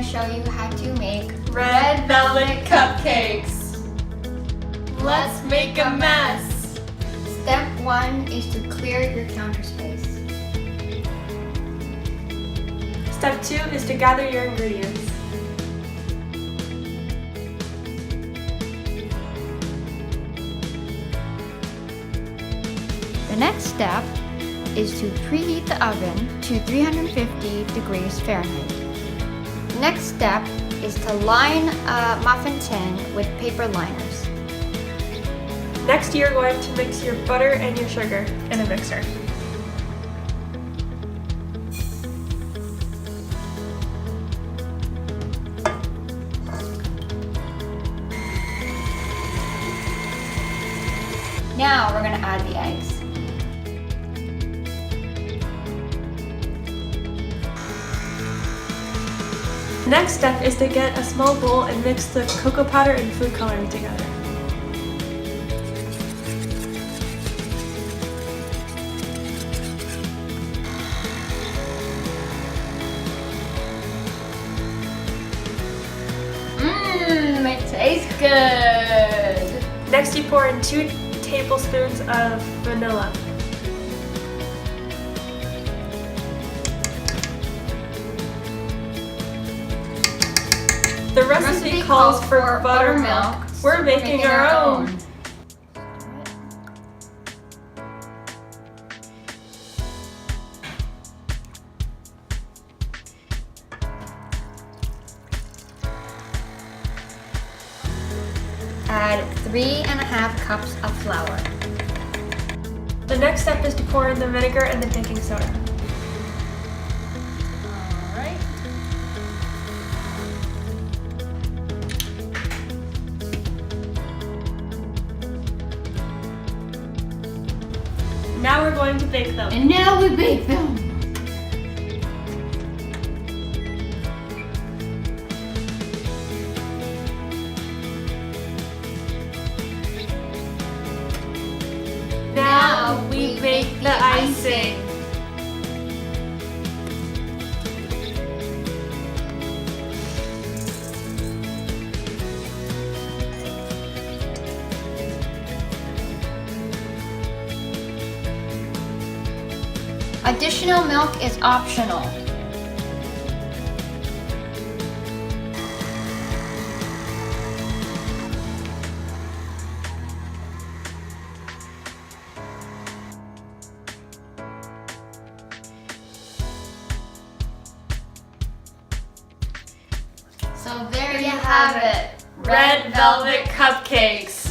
show you how to make Red Velvet Cupcakes. Let's make a mess. Step 1 is to clear your counter space. Step 2 is to gather your ingredients. The next step is to preheat the oven to 350 degrees Fahrenheit. The next step is to line a muffin tin with paper liners. Next, you're going to mix your butter and your sugar in a mixer. Now we're going to add the eggs. Next step is to get a small bowl and mix the cocoa powder and food coloring together. It tastes good! Next, you pour in 2 tablespoons of vanilla. The recipe calls for buttermilk. We're making our own. Add 3½ cups of flour. The next step is to pour in the vinegar and the baking soda. Alright. Now we're going to bake them. And now we bake them! Now we bake the icing. Additional milk is optional. So there you have it. Red Velvet Cupcakes.